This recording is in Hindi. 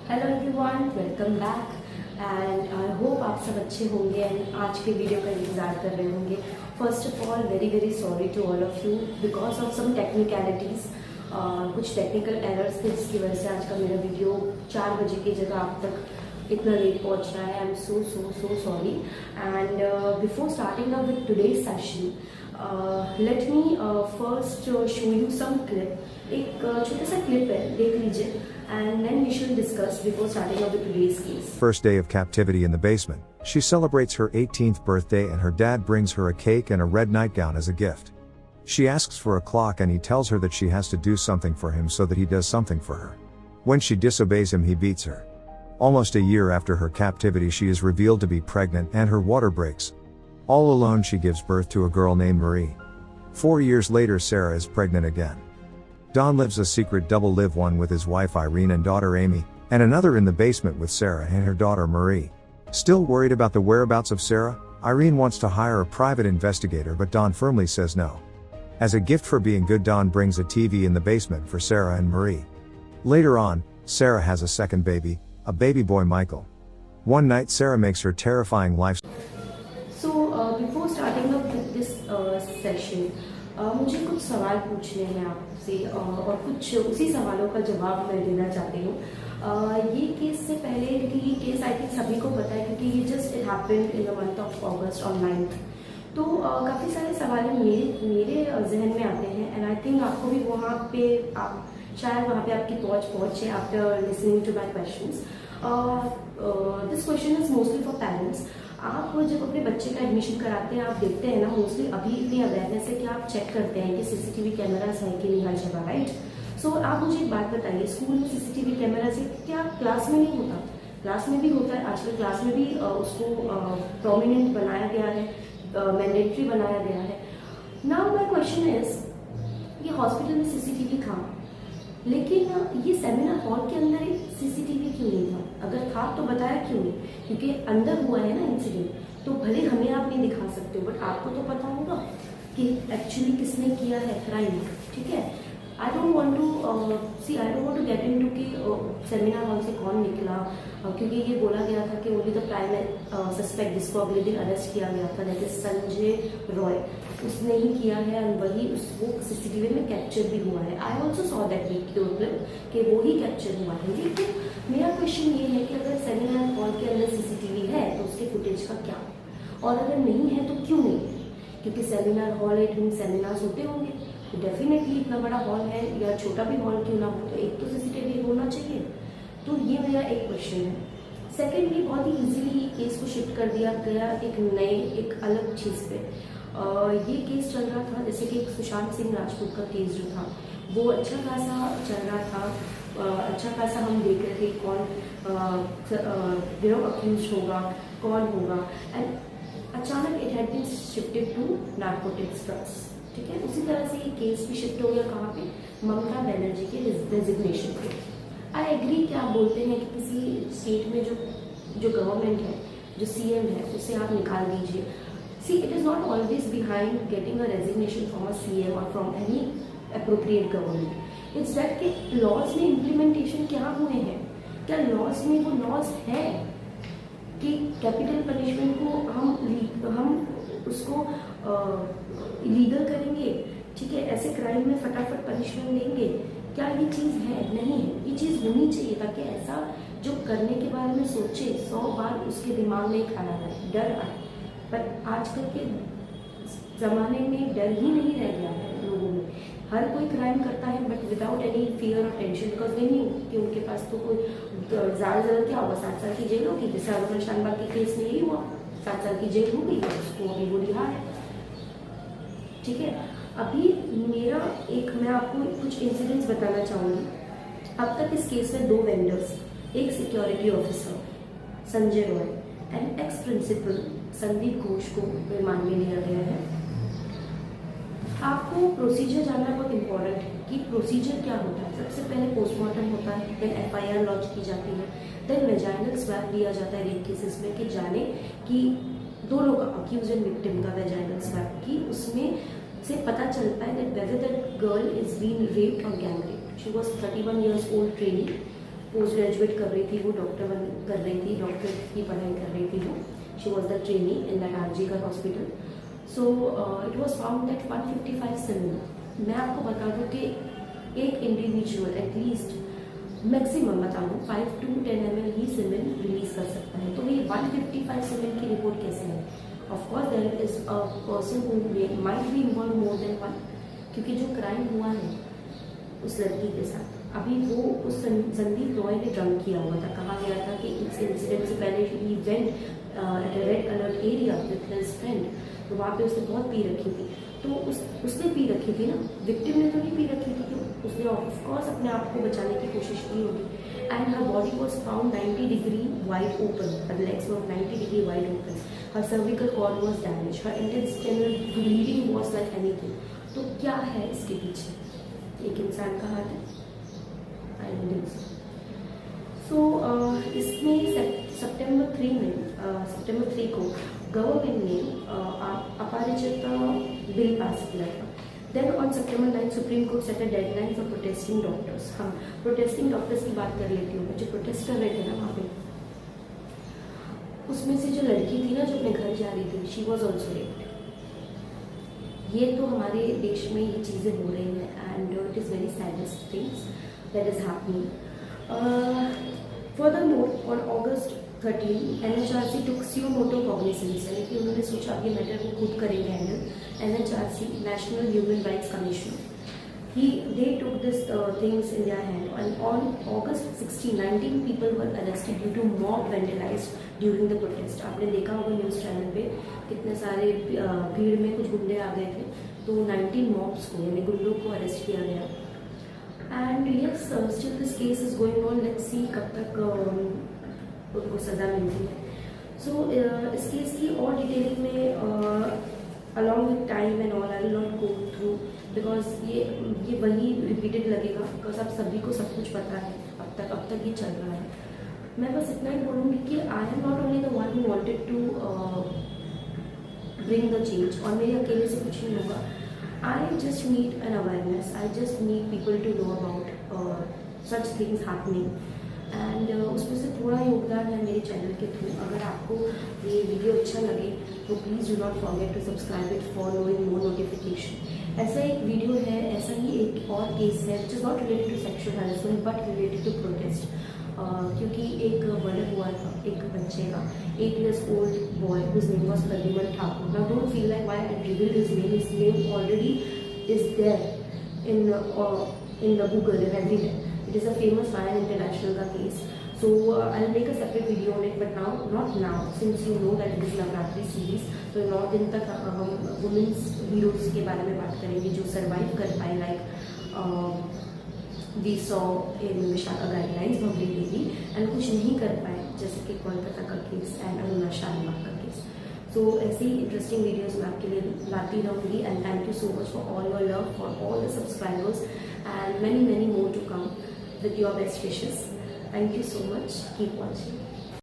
Hello everyone, welcome back and I hope आप सब अच्छे होंगे एंड आज के वीडियो का इंतज़ार कर रहे होंगे। First of all very sorry to all of you because of some technicalities, कुछ टेक्निकल एरर्स थे जिसकी वजह से आज का मेरा वीडियो 4 बजे की जगह आप तक इतना लेट पहुंच रहा है। I am so sorry and before starting up with today's session let me first show you some clip. एक छोटा सा क्लिप है, देख लीजिए and then we should discuss before starting up with today's case. First day of captivity in the basement. She celebrates her 18th birthday and her dad brings her a cake and a red nightgown as a gift. She asks for a clock and he tells her that she has to do something for him so that he does something for her. When she disobeys him, he beats her. Almost a year after her captivity, she is revealed to be pregnant and her water breaks. All alone, she gives birth to a girl named Marie. 4 years later, Sarah is pregnant again. Don lives a secret double live, one with his wife Irene and daughter Amy, and another in the basement with Sarah and her daughter Marie. Still worried about the whereabouts of Sarah, Irene wants to hire a private investigator, but Don firmly says no. As a gift for being good, Don brings a TV in the basement for Sarah and Marie. Later on, Sarah has a second baby, a baby boy Michael. One night, Sarah makes her terrifying life. So before starting up with this session, मुझे कुछ सवाल पूछने हैं आपसे और कुछ उसी सवालों का जवाब मैं देना चाहती हूँ। ये केस से पहले, क्योंकि ये केस आई थिंक सभी को पता है क्योंकि ये just it happened in the month of August on 9th। तो काफ़ी सारे सवाल मेरे जहन में आते हैं एंड आई थिंक आपको भी वहाँ पे आप शायद वहाँ पे आपकी पहुँचे after listening to my questions. This question is mostly for parents. आप जब अपने बच्चे का एडमिशन कराते हैं, आप देखते हैं ना, मोस्टली अभी इतनी अवेयरनेस है कि आप चेक करते हैं कि सीसीटीवी कैमरास है कि नहीं हर जगह, राइट? सो आप मुझे एक बात बताइए, स्कूल में सीसीटीवी कैमरा से क्या क्लास में नहीं होता? क्लास में भी होता है। आजकल क्लास में भी उसको प्रोमिनेंट बनाया गया है, मैंडेटरी बनाया गया है। नाउ माय क्वेश्चन इज, ये हॉस्पिटल में सीसीटीवी था, लेकिन ये सेमिनार हॉल के अंदर एक सीसीटीवी क्यों नहीं था? अगर था तो बताया क्यों नहीं? क्योंकि अंदर हुआ है ना इंसिडेंट, तो भले हमें आप नहीं दिखा सकते हो बट आपको तो पता होगा कि एक्चुअली किसने किया है क्राइम, ठीक है? I don't want to get into कि सेमिनार हॉल से कौन निकला, क्योंकि ये बोला गया था कि ओनली द प्राइम सस्पेक्ट जिसको अगले दिन अरेस्ट किया गया था, दैट इज संजय रॉय, उसने ही किया है और वही वो सीसीटीवी में कैप्चर भी हुआ है। I also saw that video clip कि वो ही कैप्चर हुआ है। लेकिन मेरा क्वेश्चन ये है कि अगर सेमिनार हॉल के अंदर सीसीटीवी है तो उसके फुटेज का क्या, और अगर नहीं है तो क्यों नहीं है? क्योंकि सेमिनार हॉल है, इतने सेमिनार्स होते होंगे, तो डेफिनेटली इतना बड़ा हॉल है या छोटा भी हॉल क्यों ना हो, तो एक तो सीसीटीवी होना चाहिए। तो ये मेरा एक क्वेश्चन है। सेकेंडली, बहुत ही इजीली केस को शिफ्ट कर दिया गया एक अलग चीज़ पे। ये केस चल रहा था जैसे कि सुशांत सिंह राजपूत का केस जो था वो अच्छा खासा चल रहा था, अच्छा खासा हम देख रहे थे कौन अक्यूज होगा, कौन होगा, एंड अचानक it had been shifted to narcotics drugs, ठीक है? उसी तरह से ये केस भी शिफ्ट हो गया कहाँ पे? ममता बनर्जी के रेजिग्नेशन पे। आई एग्री कि आप बोलते हैं कि किसी स्टेट में जो गवर्नमेंट है, जो सीएम है, उसे आप निकाल दीजिए। See, it is not always behind getting a resignation from a CM or from any appropriate government. It's that कि लॉज में इम्प्लीमेंटेशन क्या हुए हैं, क्या लॉज में वो लॉज है कि कैपिटल पनिशमेंट को हम उसको इलीगल करेंगे, ठीक है? ऐसे क्राइम में फटाफट पनिशमेंट देंगे, क्या ये चीज़ है? नहीं है। ये चीज़ होनी चाहिए ताकि ऐसा जो करने के बारे में सोचे 100 बार उसके दिमाग में एक ख्याल आए, डर आए। पर आजकल के ज़माने में डर ही नहीं रह गया है लोगों में। हर कोई क्राइम करता है बट विदाउट एनी फियर और टेंशन, बिकॉज दे न्यू कि उनके पास तो कोई ज़्यादा क्या होगा, 7 साल की जेल होगी। जैसे अरुण शानबाग के केस में यही हुआ, 7 साल की जेल हो गई, उसको अभी वो रिहा है, ठीक है? अभी मैं आपको कुछ इंसिडेंट्स बताना चाहूँगी। अब तक इस केस में 2 वेंडर्स, एक security officer Sanjay Roy and ex principal Sandeep Ghosh को रिमांड में लिया गया है। आपको प्रोसीजर जानना बहुत इम्पोर्टेंट है कि प्रोसीजर क्या होता है। सबसे पहले पोस्टमार्टम होता है, देन एफआईआर लॉन्च की जाती है, देन वेजाइनल स्वैब लिया जाता है रेप केसेस में कि जाने कि दोनों का, अक्यूज एंड विक्टिम का वेजाइनल स्वैब, की उसमें से पता चलता है that whether that girl is being raped or gang raped. She was 31 years old trainee post graduate कर रही थी, वो डॉक्टर कर रही थी, डॉक्टर की पढ़ाई कर रही थी वो. She was the trainee in that RG Kar hospital. So it was found that 155 सीमेन. मैं आपको बता दूँ कि एक इंडिविजुअल एटलीस्ट मैक्सिमम बता दूँ 5 to 10 ml ही सीमेन रिलीज कर सकता है. तो ये 155 सीमेन की रिपोर्ट कैसे है? Of course there is a person who might be involve more than one, क्योंकि जो क्राइम हुआ है उस लड़की के साथ, अभी वो उस संदीप रॉय ने ड्रंक किया हुआ था. कहा गया था कि इस इंसिडेंट से पहले he went at a red alert area with his friend. तो वहाँ पे उसने बहुत पी रखी थी. तो उसने पी रखी थी ना, विक्टिम ने तो नहीं पी रखी थी. कि उसने ऑफकोर्स अपने आप को बचाने की कोशिश की होगी. And her body was found 90 degree wide open. Her legs were 90 degree wide open. Her cervical cord was damage. Her intestinal bleeding was like anything. तो क्या है इसके पीछे? एक इंसान का हाथ है. I don't think so. सो इसमें सितंबर 3 को गवर्नमेंट ने अपराजिता बिल पास किया था. Then on September 9 supreme court set a deadline for protesting doctors. हाँ, प्रोटेस्टिंग डॉक्टर्स की बात कर लेती हूँ. जो प्रोटेस्ट कर रहे थे ना वहाँ पे, उसमें से जो लड़की थी ना जो अपने घर जा रही थी, शी वॉज ऑल्सो रेप्ड. ये तो हमारे देश में ये चीज़ें हो रही हैं and it is very saddest things that is happening. Furthermore on August 13 NHRC took suo motu cognizance, यानी कि उन्होंने सोचा अब ये मैटर को खुद करेंगे handle. NHRC national human rights commission, they took this things in their hand. And on August 16, 19 people were arrested due to mob vandalized during the protest. आपने देखा होगा न्यूज़ चैनल पे कितने सारे भीड़ में कुछ गुंडे आ गए थे. तो 19 मॉब्स को यानी गुंडों को अरेस्ट किया गया. And yes, still this case is going on. Let's see कब तक उनको सज़ा मिलती है. सो इस केस की और डिटेल में along with time and all I will not go through, because ये वही रिपीटेड लगेगा, बिकॉज अब सभी को सब कुछ पता है. अब तक ये चल रहा है. मैं बस इतना ही बोलूँगी कि I am not only the one who wanted to bring the change, और मेरे अकेले से कुछ नहीं होगा. I just need an awareness. I just need people to know about such things happening. And उसमें से थोड़ा योगदान है मेरे चैनल के थ्रू. अगर आपको ये वीडियो अच्छा लगे तो please do not forget to subscribe it for knowing more notification. ऐसा एक वीडियो है, ऐसा ही एक और केस है which is not related to sexual harassment but related to protest. क्योंकि एक मर्डर हुआ था एक बच्चे का, 8 years old boy whose name was Pradyuman Thakur. Now don't feel like why I revealed his name. His name already is there in the Google and everywhere. It is a famous Lion International का case. So I'll make a separate video on it, but not now, since you know that it is Navratri series. तो 9 दिन तक हम वुमेन्स हीरोज के बारे में बात करेंगे जो सर्वाइव कर पाए, like we saw in Vishaka guidelines Babli Devi, and कुछ नहीं कर पाए जैसे कि कोलकाता का केस एंड अरुणा शाहबाग का केस. सो ऐसी इंटरेस्टिंग वीडियोस मैं आपके लिए लाती रहूँगी. And thank you so much for all your love, for all the subscribers, and many more to come with your best wishes. Thank you so much. Keep watching.